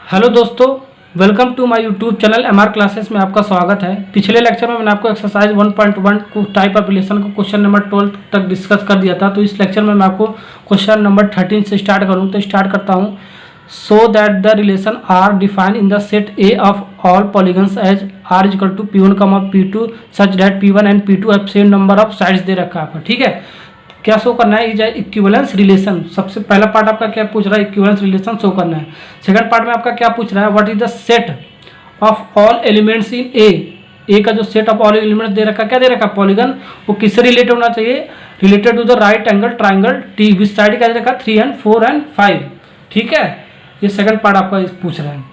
Hello दोस्तों, welcome to my YouTube channel MR classes में आपका स्वागत है। पिछले लेक्चर में मैंने आपको एक्सरसाइज 1.1 को टाइप ऑफ रिलेशन को क्वेश्चन नंबर 12 तक डिस्कस कर दिया था। तो इस लेक्चर में मैं आपको क्वेश्चन नंबर 13 से स्टार्ट करूँ तो स्टार्ट करता हूँ। So that the relation R define in the set A of all polygons as R equal to P1, P2 such that P1 and P2 have same number of sides दे रखा है आपका। ठीक है, क्या शो करना है? Is equivalence relation. सबसे पहला पार्ट आपका क्या पूछ रहा है? इक्विवेलेंस रिलेशन शो करना है। सेकंड पार्ट में आपका क्या पूछ रहा है? What is the set of all elements in A का जो सेट ऑफ ऑल एलिमेंट्स दे रखा, क्या दे रखा? पॉलीगन। वो किससे रिलेटेड होना चाहिए? Related to the right angle triangle T which side क्या दे रखा? 3 and 4 and 5। ठीक है, ये सेकंड पार्ट आपका पूछ रहा है।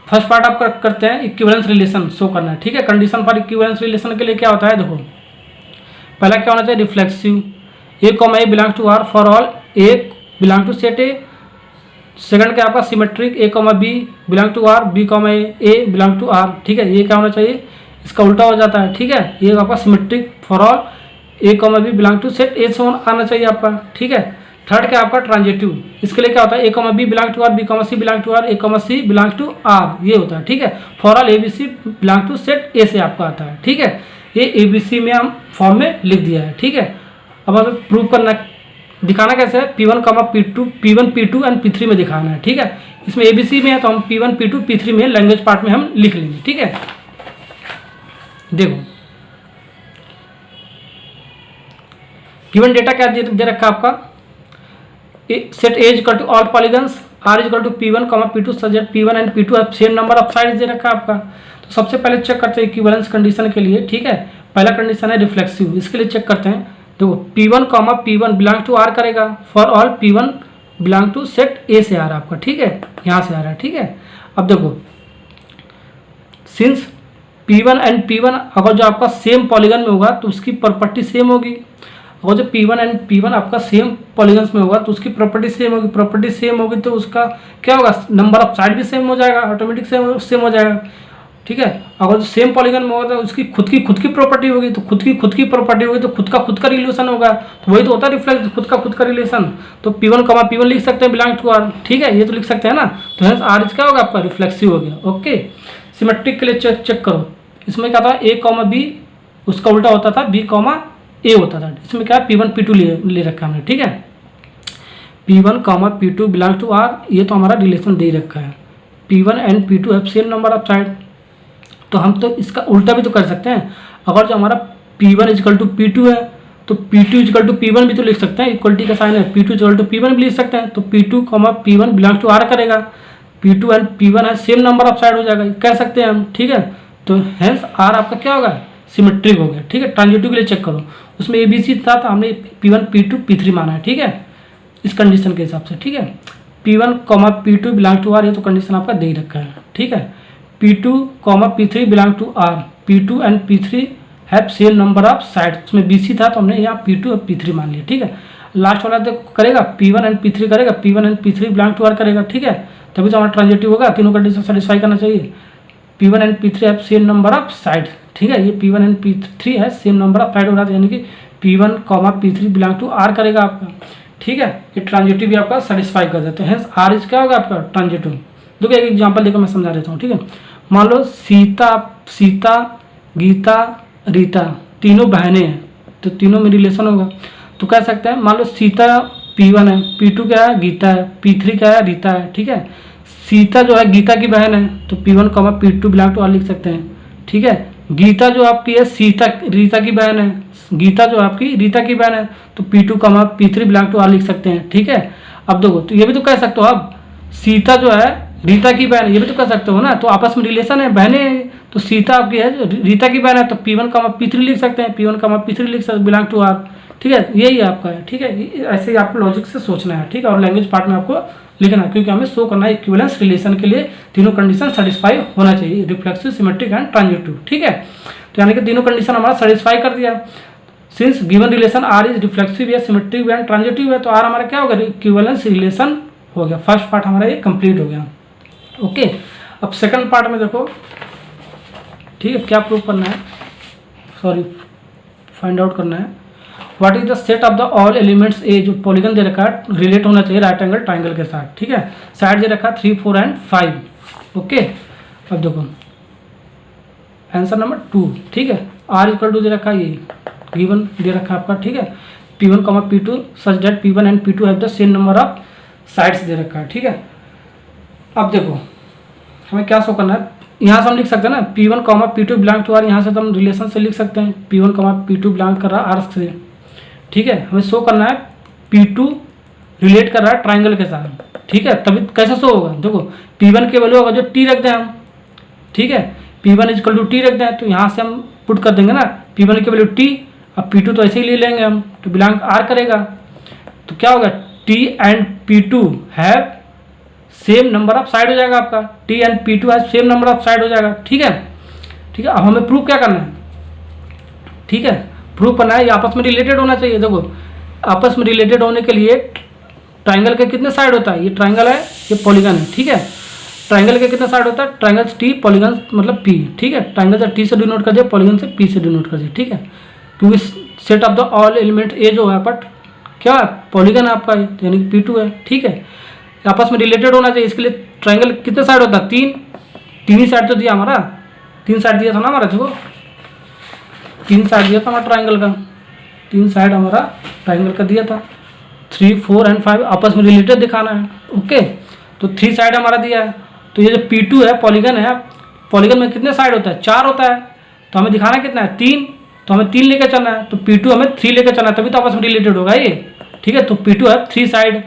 फर्स्ट पार्ट आप करते हैं, इक्विवेलेंस रिलेशन शो करना है। ठीक है, कंडीशन फॉर इक्विवेलेंस रिलेशन के लिए क्या होता है? देखो, पहला क्या होना चाहिए? Reflexive. A comma A belong to R for all A belong to set A. Second क्या आपका? Symmetric. A comma B belong to R, B comma A belong to R. ठीक है, ये क्या होना चाहिए? इसका उल्टा हो जाता है। ठीक है, ये आपका symmetric for all A comma B belong to set A से आना चाहिए आपका। ठीक है, थर्ड क्या आपका? ट्रांजिटिव। इसके लिए क्या होता है? A comma B belong to R, B comma C belong to R, A comma C belong to R, ये होता है। ठीक है, for all A B C belong to set A से आपका आता है। ठीक है, ये ए बी सी में हम फॉर्म में लिख दिया है। ठीक है, अब हमें प्रूव करना, दिखाना कैसे है? P1, P1, P2 and P3 में दिखाना है। ठीक है, इसमें ABC में है तो हम P1, P2, P3 में लैंग्वेज पार्ट में हम लिख लेंगे। ठीक है, देखो गिवन डेटा क्या दे रखा है आपका? Set A equal to all polygons R equal to P1, P2 such that P1 and P2 have same number of sides दे रखा है आपका। तो सबसे पहले चेक करते हैं इक्विवेलेंस कंडीशन के लिए। ठीक है, पहला कंडीशन है रिफ्लेक्सिव। इसके लिए चेक करते हैं। देखो, P1, P1 belong to R करेगा for all P1 belong to set A से आ रहा है आपका। ठीक है, यहाँ से आ रहा है। ठीक है, अब देखो, सिंस P1 एंड P1 अगर जो आपका सेम पॉलीगन में होगा तो उसकी प्रॉपर्टी सेम होगी। अगर जो P1 एंड P1 आपका सेम पॉलीगन्स में होगा तो उसकी प्रॉपर्टी सेम होगी। प्रॉपर्टी सेम होगी तो उसका क्या होगा? नंबर ऑफ साइड भी सेम हो जाएगा, ऑटोमेटिक सेम हो जाएगा। ठीक है, अगर जो सेम पॉलीगन में होगा तो उसकी खुद की प्रॉपर्टी होगी। तो खुद की प्रॉपर्टी होगी तो खुद का रिलेशन होगा। तो वही तो होता है रिफ्लेक्स, खुद का रिलेशन। तो P1, P1 लिख सकते हैं बिलोंग टू आर। ठीक है, ये तो लिख सकते हैं ना। तो हेंस आर क्या होगा आपका? रिफ्लेक्सिव हो गया। ओके, सिमेट्रिक के लिए चेक करो। इसमें क्या था? ए कॉमा बी, उसका उल्टा होता था बी कॉमा ए होता था। इसमें क्या है? P1, P2 ले रखा हमने। ठीक है, P1, P2 belong to R, ये तो हमारा रिलेशन दे रखा है। P1 and P2 have same number of side. तो हम तो इसका उल्टा भी तो कर सकते हैं। अगर जो हमारा P1 इक्वल टू P2 है तो P2 इक्वल टू P1 भी तो लिख सकते हैं। इक्वलिटी का साइन है, P2 इक्वल टू P1 भी लिख सकते हैं। तो P2, P1 belong to R करेगा। P2 एंड P1 है सेम नंबर ऑफ साइड हो जाएगा, कह सकते हैं हम। ठीक है, तो हेंस R आपका क्या होगा? सिमेट्रिक हो गया। ठीक है, ट्रांजिटिव के लिए चेक करो। उसमें ABC था तो हमने P1, P2, P3 माना है। ठीक है, इस कंडीशन के हिसाब से। ठीक है, P1, P2 belong to R, ये तो कंडीशन आपका दे ही रखा है। ठीक है, P2, P3 belong to R, P2 and P3 have same number of side. उसमें BC था तो हमने यहाँ P2 और P3 मान लिया। ठीक है, लास्ट वाला देखो करेगा P1 एंड P3 करेगा, P1 and P3 belong to R करेगा। ठीक है, तभी तो हमारा ट्रांजिटिव होगा। तीनों कंडीशन सेटिस्फाई करना चाहिए। P1 and P3 have same number of side. ठीक है, ये P1 एंड P3 है सेम नंबर ऑफ साइड हो रहा था, यानी कि P1, P3 belong to R करेगा आपका। ठीक है, ये ट्रांजिटिव भी आपका सेटिस्फाई कर देते हैं। R इज क्या होगा आपका? ट्रांजिटिव। देखो एक एग्जाम्पल देकर मैं समझा देता हूँ। ठीक है, मान लो सीता, गीता, रीता तीनों बहनें हैं तो तीनों में रिलेशन होगा। तो कह सकते हैं, मान लो सीता P1 है, P2 क्या है? गीता है, P3 क्या है? रीता है। ठीक है, सीता जो है गीता की बहन है तो P1, P2 belong to are लिख सकते हैं। ठीक है, गीता जो आपकी है रीता की बहन है, गीता जो आपकी रीता की बहन है तो P2, P3 belong to are लिख सकते हैं। ठीक है, अब देखो, तो ये भी तो कह सकते हो आप, सीता जो है रीता की बहन, ये भी तो कह सकते हो ना। तो आपस में रिलेशन है, बहनें। तो सीता आपकी है रीता की बहन है तो P1, P3 लिख सकते हैं। P1, P3 लिख सकते बिलोंग टू आर। ठीक है, यही आपका है। ठीक है, ऐसे ही आपको लॉजिक से सोचना है। ठीक है, और लैंग्वेज पार्ट में आपको लिखना है, क्योंकि हमें शो करना है इक्विवेलेंस रिलेशन के लिए तीनों कंडीशन सेटिस्फाई होना चाहिए, रिफ्लेक्सिव, सिमेट्रिक एंड ट्रांजिटिव। ठीक है, तो यानी कि तीनों कंडीशन हमारा सेटिस्फाई कर दिया। Since given relation R is reflexive या सिमेट्रिक एंड ट्रांजिटिव है तो R हमारा क्या होगा? इक्विवेलेंस रिलेशन हो गया। फर्स्ट पार्ट हमारा ये कंप्लीट हो गया। ओके, अब सेकंड पार्ट में देखो। ठीक है, क्या प्रूव करना है? सॉरी, फाइंड आउट करना है। What is the set of the all elements A, जो पॉलीगन दे रखा है रिलेट होना चाहिए राइट एंगल ट्राइंगल के साथ, ठीक है। साइड दे रखा है 3, 4 एंड 5, ओके। अब देखो आंसर नंबर 2, ठीक है। आर इक्वल टू दे रखा है ये गिवन दे रखा है आपका, ठीक है। P1, P2 such that P1 and P2 have the same number of sides दे रखा है, ठीक है। अब देखो हमें क्या शो करना है, यहाँ से हम लिख सकते हैं ना P1, P2 belong to are, यहाँ से तो हम रिलेशन से लिख सकते हैं P1, P2 बिलोंग कर रहा है आर से, ठीक है। हमें शो करना है P2 रिलेट कर रहा है ट्राइंगल के साथ, ठीक है। तभी कैसे शो होगा, देखो P1 की वैल्यू होगा जो T रख दें हम, ठीक है। P1 इक्वल टू T रख दें, तो यहाँ से हम पुट कर देंगे ना P1 की वैल्यू T, अब P2 तो ऐसे ही ले लेंगे हम, तो बिलोंग आर करेगा, तो क्या होगा T and P2 have same number of side हो जाएगा आपका, T and P2 have same number of side हो जाएगा, ठीक है, ठीक है। अब हमें प्रूव क्या करना है, ठीक है, प्रूव करना है ये आपस में रिलेटेड होना चाहिए। देखो आपस में रिलेटेड होने के लिए ट्राइंगल के कितने साइड होता है, ये ट्राइंगल है ये पॉलीगन है, ठीक है। ट्राइंगल के कितने साइड होता है, ट्राइंगल T पॉलीगन मतलब P, ठीक है। ट्राइंगल से T से डिनोट कर दिया, पॉलीगन से P से डिनोट कर दिया, ठीक है। क्योंकि set of the all element A जो है बट क्या है पॉलीगन है आपका, यानी कि P2 है, ठीक है। आपस में रिलेटेड होना चाहिए, इसके लिए ट्राइंगल कितने साइड होता है, 3 ही साइड तो दिया हमारा, 3 साइड दिया था ना हमारा, देखो 3 साइड दिया था हमारा ट्राइंगल का, 3 साइड हमारा ट्राइंगल का दिया था, 3, 4 एंड 5 आपस में रिलेटेड दिखाना है, ओके। तो 3 साइड हमारा दिया है, तो ये जो P2 है पॉलीगन है, पॉलीगन में कितने साइड होता है, 4 होता है, तो हमें दिखाना कितना है 3, तो हमें 3 लेकर चलना है, तो P2 हमें 3 लेकर चलना है, तभी तो आपस में रिलेटेड होगा ये, ठीक है। तो P2 है 3 साइड,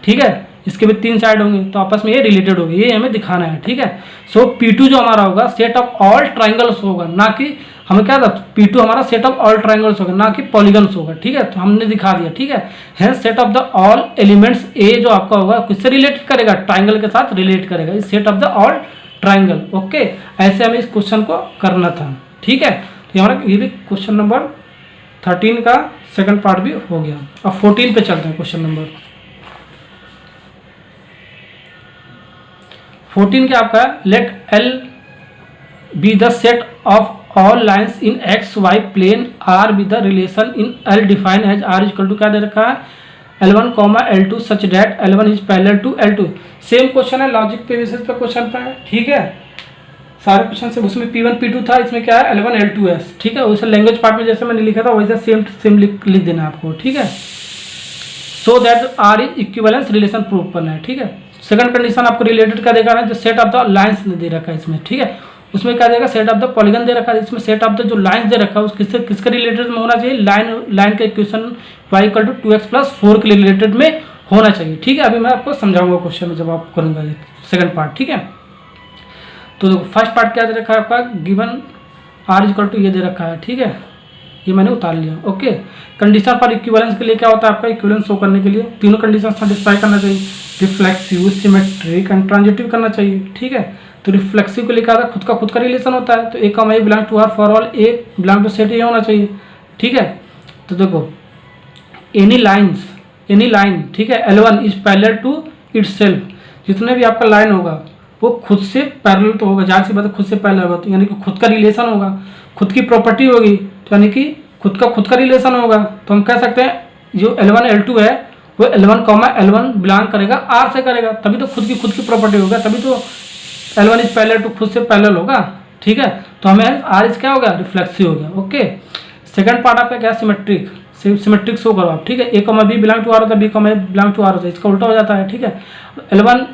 ठीक है, इसके भी 3 साइड होंगे, तो आपस में ये रिलेटेड होगी, ये हमें दिखाना है, ठीक है। सो P2 जो हमारा होगा सेट ऑफ ऑल ट्राइंगल्स होगा, ना कि हमें क्या था P2 हमारा सेट ऑफ ऑल ट्राइंगल्स होगा, ना कि पॉलीगन्स होगा, ठीक है। तो हमने दिखा दिया, ठीक है। Hence set of the all elements A जो आपका होगा किससे रिलेट करेगा, ट्राइंगल के साथ रिलेट करेगा, इस set of the all triangle, okay. ऐसे हमें इस क्वेश्चन को करना था, ठीक है। तो हमारा ये भी क्वेश्चन नंबर 13 का सेकंड पार्ट भी हो गया। अब 14 पे चलते हैं, क्वेश्चन नंबर 14 क्या आपका, let L be the set of all lines in X Y plane R be the relation in L define as R equal to क्या दे रखा है L1, L2 such that L1 is parallel to L2। Same question है, logic पे basis पे question पे है, ठीक है। सारे क्वेश्चन से उसमें P1 P2 था, इसमें क्या है L1 L2 है, ठीक है। वैसे लैंग्वेज पार्ट में जैसे मैंने लिखा था वैसे सेम लिख देना आपको, ठीक है। So that R is equivalence relation prove करना है, ठीक है। सेकंड कंडीशन आपको रिलेटेड क्या देखा है, जो set of the lines they रखा है इसमें, ठीक है। उसमें क्या देगा, सेट ऑफ द पॉलीगन दे रखा है, इसमें सेट ऑफ द जो लाइन्स दे रखा है उस किसके रिलेटेड में होना चाहिए, लाइन के equation y equal to 2x+4 के रिलेटेड में होना चाहिए, ठीक है। अभी मैं आपको समझाऊंगा क्वेश्चन में जब आप करूंगा ये सेकंड पार्ट, ठीक है। तो देखो फर्स्ट पार्ट क्या दे रखा है आपका, गिवन r इक्वल टू ये दे रखा है, ठीक है, ये मैंने उतार लिया, ओके। कंडीशन फॉर इक्विवेलेंस के लिए क्या होता है आपका, इक्विवेलेंस शो करने के लिए तीनों कंडीशन सेटिस्फाई करना चाहिए, रिफ्लेक्सिव, सिमेट्रिक एंड ट्रांजिटिव करना चाहिए, ठीक है। तो रिफ्लेक्सिव के लिए क्या था, खुद का रिलेशन होता है, तो A comma A belong to R for all A belong to set A होना चाहिए, ठीक है। तो देखो एनी लाइन, ठीक है, L1 is parallel to itself, जितने भी आपका लाइन होगा वो खुद से पैरेलल तो होगा, जाहिर सी बात है खुद से पैरेलल होगा, तो यानी कि खुद का रिलेशन होगा, खुद की प्रॉपर्टी होगी, तो यानी कि खुद का रिलेशन होगा। तो हम कह सकते हैं जो L1 L2 है वो L1 L1 बिलोंग करेगा आर से करेगा, तभी तो खुद की प्रॉपर्टी होगा, तभी तो L1 इज पैरेलल टू खुद से पैरेलल होगा, ठीक है। तो हमें आर इज क्या होगा, रिफ्लेक्सिव हो गया, ओके। सेकंड पार्ट आपका क्या, सिमेट्रिक शो करो आप, ठीक है। A comma B belong to R होता है, B comma A belong to R होता है, इसका उल्टा हो जाता है, ठीक है। L1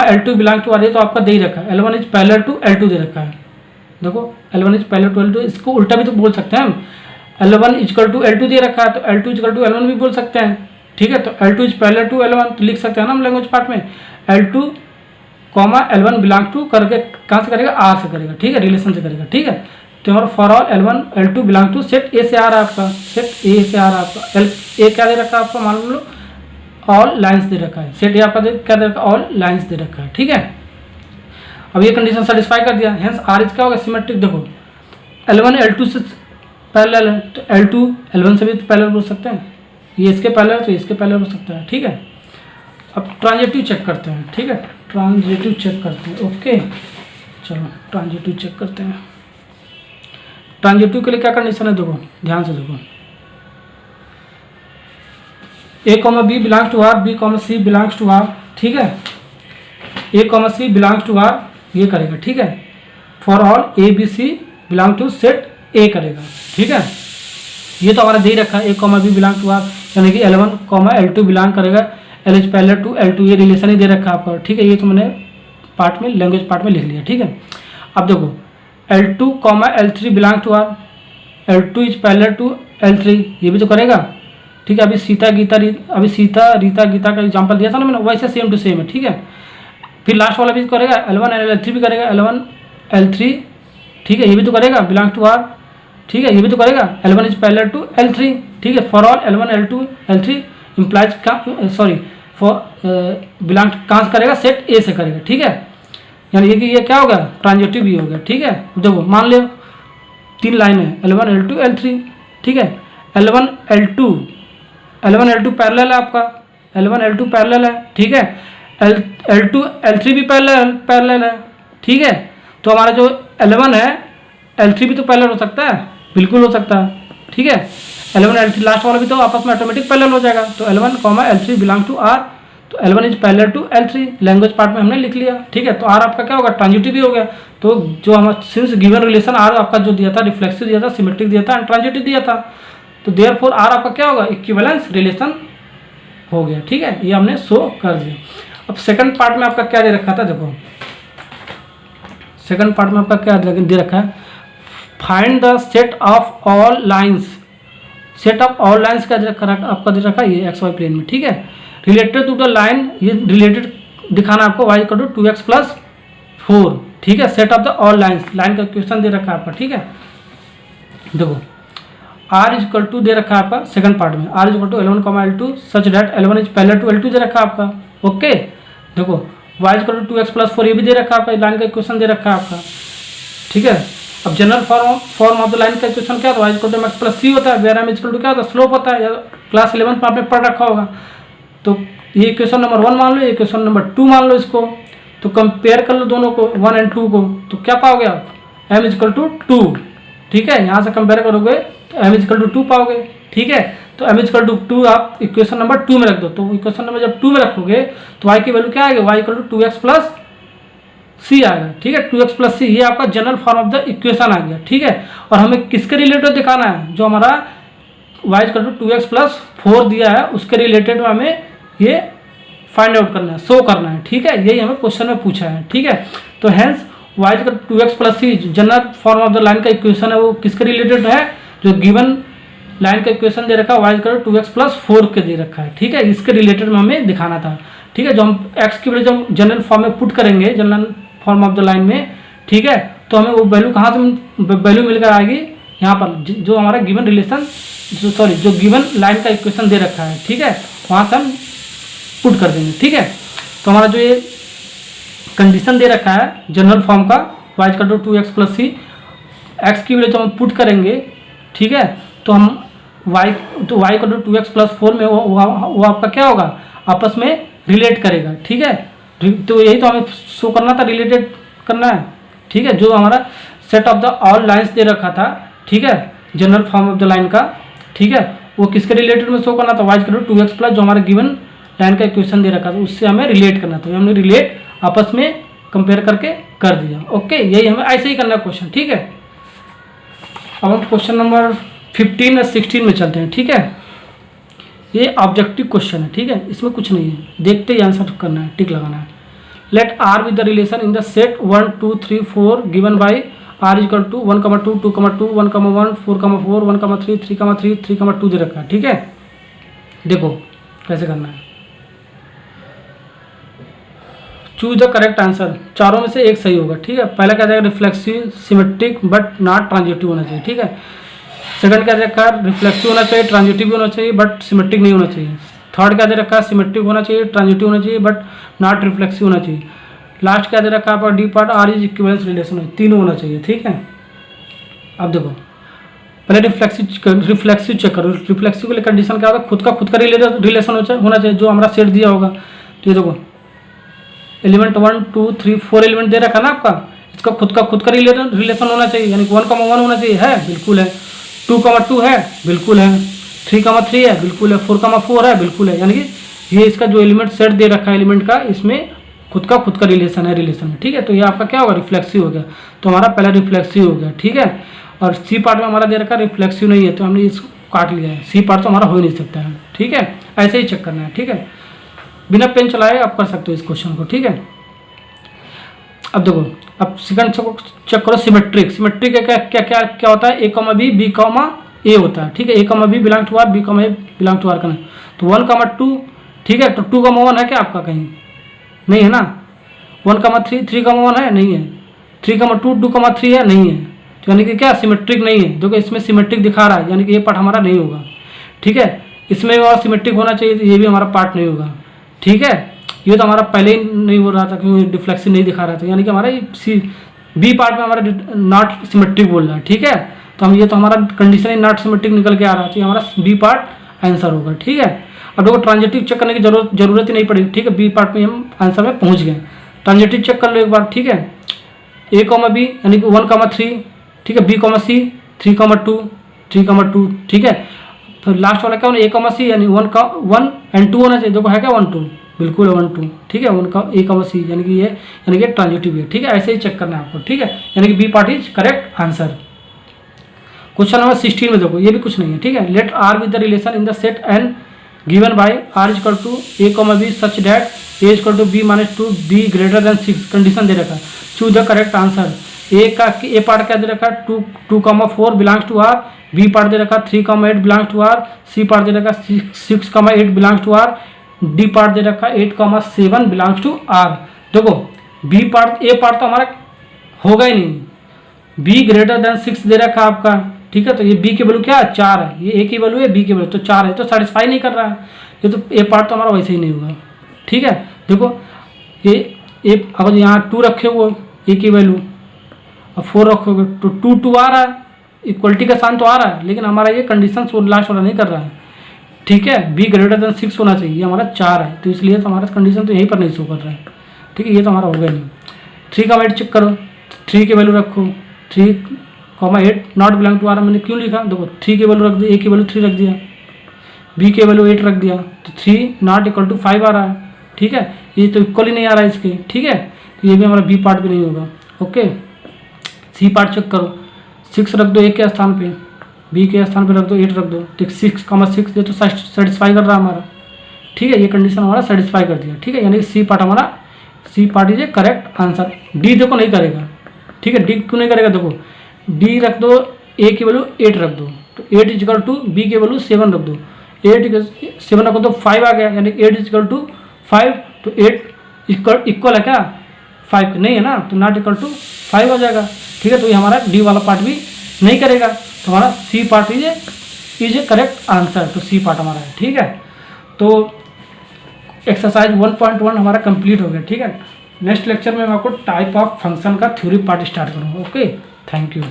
L2 belong to R, ये तो आपका दे ही रखा है, L1 is parallel to L2 दे रखा है, देखो L1 is parallel to L2, इसको उल्टा भी तो बोल सकते हैं हम, L1 इक्वल टू L2 दे रखा है तो L2 इक्वल टू L1 भी बोल सकते हैं, ठीक है। तो L2 is parallel to L1 तो लिख सकते हैं ना हम लैंग्वेज पार्ट में, L2 L1 बिलोंग टू करके कहाँ से करेगा, आर से करेगा, ठीक है, रिलेशन से करेगा, ठीक है। तो हमारा for all L1 L2 belong to set A से आ रहा है आपका, सेट ए से आ रहा है आपका, ए क्या दे रखा है आपका, मान लो ऑल लाइन्स दे रखा है, सेट ए आपका क्या दे रखा है, ऑल लाइन्स दे रखा है, ठीक है। अब ये कंडीशन सेटिस्फाई कर दिया, हेंस आर इज क्या होगा, सिमेट्रिक। देखो L1 L2 से पैरेलल है तो L2 L1 से भी तो पैरेलल बोल सकते हैं, ये इसके पैरेलल तो इसके पैरेलल हो सकता है, ठीक है। अब ट्रांजिटिव चेक करते हैं, ठीक है, ट्रांजिटिव चेक करते हैं, ओके। चलो ट्रांजिटिव चेक करते हैं। ट्रांजिटिव के लिए क्या कंडीशन है, देखो ध्यान से देखो, A comma B belongs to R, B comma C belongs to R, ठीक है, A comma C belongs to R ये करेगा, ठीक है। For all A B C belong to set A करेगा, ठीक है। ये तो हमारा दे ही रखा है, A comma B belong to R, यानी कि L1 कॉमा L2 बिलोंग करेगा L is parallel to L2, ये रिलेशन ही दे रखा है आपका, ठीक है। ये तो मैंने पार्ट में लैंग्वेज पार्ट में लिख लिया, ठीक है। अब देखो L2 comma L3 belong to R, L2 is parallel to L3, ये भी तो करेगा, ठीक है। अभी सीता रीता गीता का एग्जांपल दिया था ना मैंने, वैसे सेम टू सेम है, ठीक है। फिर लास्ट वाला भी करेगा, L1 L3 भी करेगा, L1 L3, ठीक है, ये भी तो करेगा बिलोंग टू आर, ठीक है, ये भी तो करेगा L1 is parallel to L3, ठीक है। For all L1 L2 L3 implies for belong कहाँ से करेगा, सेट ए से करेगा, ठीक है। यानी कि ये क्या होगा, ट्रांजिटिव भी हो गया, ठीक है। देखो मान लो 3 लाइन है, L1 L2 L3, ठीक है। L1 L2 पैरेलल है आपका, L1 L2 पैरेलल है, ठीक है। L2 L3 भी पैरेलल है, ठीक है। तो हमारा जो L1 है L3 भी तो पैरेलल हो सकता है, बिल्कुल हो सकता है, ठीक है। L1 L3 लास्ट वाला भी तो आपस में ऑटोमेटिक पैरेलल हो जाएगा। तो L1 comma L3 belong to R, तो L1 is parallel to L3, language part में हमने लिख लिया, ठीक है। तो आर आपका क्या होगा, ट्रांजिटिव भी हो गया। तो जो हमारा सिंस गिवन रिलेशन आर आपका जो दिया था, रिफ्लेक्सिव दिया था, सिमेट्रिक दिया था, ट्रांजिटिव दिया था, तो देयरफॉर आर आपका क्या होगा, इक्विवेलेंस रिलेशन हो गया, ठीक है। ये हमने शो कर दिया। अब सेकंड पार्ट में आपका क्या दे रखा था, देखो सेकंड पार्ट में आपका क्या दे रखा है, find the set of all lines, set of all lines का आपका दे रखा है ये एक्स वाई प्लेन में, ठीक है। रिलेटेड टू द लाइन, ये रिलेटेड दिखाना आपको y equal to 2x plus 4, ठीक है। Set of the all lines, line का क्वेश्चन दे रखा है आपका, ठीक है। देखो r इज इक्वल टू दे रखा है आपका सेकंड पार्ट में, r is equal to L1 comma L2 such that L1 is parallel to L2 दे रखा है आपका, ओके। देखो y is equal to 2x plus 4 ये भी दे रखा है आपका, लाइन का क्वेश्चन दे रखा है आपका, ठीक है। अब general form of the line का क्वेश्चन क्या होता है, y equal to mx plus c होता है, वेयर m इक्वल टू क्या होता है, स्लोप होता है, या क्लास 11 में आपने पढ़ रखा होगा। तो ये क्वेश्चन नंबर 1 मान लो, ये क्वेश्चन नंबर 2 मान लो इसको, तो कंपेयर कर लो दोनों को 1 और 2 को, तो क्या पाओगे आप, m इक्वल टू 2, ठीक है। यहाँ से कंपेयर करोगे तो m इक्वल टू 2 पाओगे, ठीक है। तो m इक्वल टू 2 आप इक्वेशन नंबर 2 में रख दो, तो इक्वेशन नंबर जब 2 में रखोगे तो y की वैल्यू क्या आएगी, y equal to 2x plus c आएगा, ठीक है। 2x प्लस c, ये आपका general form of the equation आ गया, ठीक है। और हमें किसके रिलेटेड दिखाना है, जो हमारा y equal to 2x plus 4 दिया है उसके रिलेटेड हमें ये फाइंड आउट करना है, शो करना है, ठीक है। यही हमें क्वेश्चन में पूछा है, ठीक है। तो hence y equal to 2x plus c general form of the line का इक्वेशन है, वो किसके रिलेटेड है, जो गिवन लाइन का इक्वेशन दे रखा है y equal to 2x plus 4 के दे रखा है, ठीक है। इसके रिलेटेड में हमें दिखाना था, ठीक है। जो हम x की वैल्यू जब जनरल फॉर्म में पुट करेंगे, general form of the line में, ठीक है, तो हमें वो वैल्यू कहाँ से वैल्यू मिलकर आएगी, यहाँ पर जो हमारा गिवन रिलेशन जो गिवन लाइन का इक्वेशन दे रखा है, ठीक है, वहाँ से हम पुट कर देंगे, ठीक है। तो हमारा जो ये कंडीशन दे रखा है जनरल फॉर्म का y equal to 2x plus c, x की वैल्यू जब हम पुट करेंगे, ठीक है, तो हम y equal to 2x plus 4 में वो आपका क्या होगा, आपस में रिलेट करेगा, ठीक है। तो यही तो हमें शो करना था, रिलेटेड करना है, ठीक है। जो हमारा set of the all lines दे रखा था, ठीक है, general form of the line का, ठीक है, वो किसके रिलेटेड में शो करना था, y equal to 2x plus जो हमारा गिवन लाइन का इक्वेशन दे रखा था उससे हमें रिलेट करना था, हमने रिलेट आपस में कंपेयर करके कर दिया, ओके। यही हमें ऐसे ही करना है क्वेश्चन, ठीक है। अब हम क्वेश्चन नंबर 15 या 16 में चलते हैं, ठीक है। ये ऑब्जेक्टिव क्वेश्चन है, ठीक है, इसमें कुछ नहीं है, देखते ही आंसर करना है, टिक लगाना है। Let R with the relation in the set 1 2 3 4 given by R equal to 1 2 2 2 1 1 4 4 1 3 3 3 2 दे रखा है, ठीक है। देखो कैसे करना है, चूज द करेक्ट आंसर, चारों में से एक सही होगा, ठीक है। पहला क्या जाएगा, reflexive symmetric but not transitive होना चाहिए, ठीक है। सेकंड क्या दे रखा है, रिफ्लेक्सिव होना चाहिए, ट्रांजिटिव भी होना चाहिए बट सिमेट्रिक नहीं होना चाहिए। थर्ड क्या दे रखा है, सिमेट्रिक होना चाहिए, ट्रांजिटिव होना चाहिए बट नॉट रिफ्लेक्सिव होना चाहिए। लास्ट क्या दे रखा है आपका, D part R is equivalence relation है, तीनों होना चाहिए, ठीक है। अब देखो पहले रिफ्लेक्सिव चेक करो, रिफ्लेक्सिव के लिए कंडीशन क्या होगा, खुद का रिलेशन होना चाहिए जो हमारा सेट दिया होगा। तो ये देखो एलिमेंट 1 2 3 4 एलिमेंट दे रखा ना आपका, इसका खुद का रिलेशन होना चाहिए, यानी 1 1 होना चाहिए, है बिल्कुल है। 2 2 है बिल्कुल है, 3,3 है, बिल्कुल है। 4,4 है, बिल्कुल है। यानी कि ये इसका जो एलिमेंट सेट दे रखा है एलिमेंट का, इसमें खुद का रिलेशन है, रिलेशन है, ठीक है। तो ये आपका क्या होगा, रिफ्लेक्सिव हो गया। तो हमारा पहला रिफ्लेक्सिव हो गया, ठीक है। और सी पार्ट में हमारा दे रखा रिफ्लेक्सिव नहीं है, तो हमने इसको काट लिया है। सी पार्ट तो हमारा हो ही नहीं सकता है, ठीक है। ऐसे ही चेक करना है, ठीक है। बिना पेन चलाए आप कर सकते हो इस क्वेश्चन को, ठीक है। अब देखो, अब सेकंड चेक करो सिमेट्रिक। सिमेट्रिक क्या क्या क्या क्या होता है, A comma B, B comma A होता है, ठीक है। A comma B belong to R, B comma A belong to R करना। तो 1,2, ठीक है। तो 2,1 है क्या आपका, कहीं नहीं है ना। 1,3, 3,1 है, नहीं है। 3,2, 2,3 है, नहीं है। तो यानी कि क्या, सिमेट्रिक नहीं है। देखो इसमें सिमेट्रिक दिखा रहा है, यानी कि ये पार्ट हमारा नहीं होगा, ठीक है। इसमें और सिमेट्रिक होना चाहिए, तो ये भी हमारा पार्ट नहीं होगा, ठीक है। ये तो हमारा पहले ही नहीं हो रहा था, क्योंकि डिफ्लेक्शन नहीं दिखा रहा था, यानी कि हमारा सी बी पार्ट में हमारा नॉट सिमेट्रिक बोल रहा है, ठीक है। तो हम ये तो हमारा कंडीशन ही नॉट सिमेट्रिक निकल के आ रहा है, तो ये हमारा बी पार्ट आंसर होगा, ठीक है। अब देखो ट्रांजिटिव चेक करने की जरूरत ही नहीं पड़ेगी, ठीक है। बी पार्ट में हम आंसर में पहुंच गए। ट्रांजिटिव चेक कर लो एक बार, ठीक है। ए कॉमा बी यानी कि 1,3, ठीक है। बी कॉमा सी 3,2, 3,2, ठीक है। तो लास्ट वाला क्या होना, ए कॉमा सी यानी 1 एंड 2 होना चाहिए। देखो है क्या 1 2, बिल्कुल है 1 2, ठीक है। उनका ए कॉमा सी यानी कि ये यानी कि ट्रांजिटिव है, ठीक है। ऐसे ही चेक करना है आपको, ठीक है। यानी कि B part is correct answer. Question number 16 में देखो, ये भी कुछ नहीं है, ठीक है। Let R with the relation in the set N given by R is equal to A comma B such that A is equal to B -2, B greater than 6। Condition दे रखा है, choose the correct answer. A part क्या दे रखा है, 2,4 belongs to R. B part दे रखा है 3,8 belongs to R. C part दे रखा है 6,8 belongs to are. D part दे रखा है 8,7 बिलोंग्स टू आर। देखो बी पार्ट, ए पार्ट तो हमारा होगा ही नहीं। बी ग्रेटर देन 6 दे रखा है आपका, ठीक है। तो ये बी की वैल्यू क्या है, 4 है। ये ए की वैल्यू है, बी की वैल्यू तो 4 है, तो सेटिस्फाई नहीं कर रहा है। ये तो ए पार्ट तो हमारा वैसे ही नहीं होगा, ठीक है। देखो ये अगर यहाँ 2 रखे हुए ए की वैल्यू और 4 रखोगे तो 2 आ रहा है, इक्वलिटी का साइन तो आ रहा है, लेकिन हमारा ये कंडीशन लास्ट वाला नहीं कर रहा है, ठीक है। बी ग्रेटर देन 6 होना चाहिए, ये हमारा 4 है, तो इसलिए तो हमारा कंडीशन तो यहीं पर नहीं शो कर रहा है, ठीक है। ये तो हमारा होगा नहीं। 3,8 चेक करो, 3 की वैल्यू रखो, 3,8 नॉट बिलोंग टू आर। मैंने क्यों लिखा, देखो 3 की वैल्यू रख दी, ए की वैल्यू 3 रख दिया, बी की वैल्यू 8 रख दिया, तो 3 नॉट इक्वल टू 5 आ रहा है, ठीक है। ये तो इक्वल ही नहीं आ रहा है इसके, ठीक है। तो ये भी हमारा बी पार्ट भी नहीं होगा, ओके। सी पार्ट चेक करो, 6 रख दो ए के स्थान पे, बी के स्थान पे रख दो 8 रख दो, ठीक। 6,6 ये तो सेटिस्फाई कर रहा है हमारा, ठीक है। ये कंडीशन हमारा सेटिस्फाई कर दिया, ठीक है। यानी सी पार्ट हमारा, C part is a correct answer. D देखो नहीं करेगा, ठीक है। डी क्यों नहीं करेगा, देखो डी रख दो, ए की वैल्यू 8 रख दो, तो 8 इजकल टू बी की वैल्यू 7 रख दो, 7 रखो तो 5 आ गया, यानी 8 इजकल टू 5, तो 8 इक्वल है क्या 5 नहीं है ना, तो नॉट इक्वल टू 5 हो जाएगा, ठीक है। तो ये हमारा डी वाला पार्ट भी नहीं करेगा, तो हमारा C part is a correct answer. तो सी पार्ट हमारा है, ठीक है। तो एक्सरसाइज 1.1 हमारा कंप्लीट हो गया, ठीक है। नेक्स्ट लेक्चर में मैं आपको टाइप ऑफ फंक्शन का थ्योरी पार्ट स्टार्ट करूँगा, ओके। Thank you.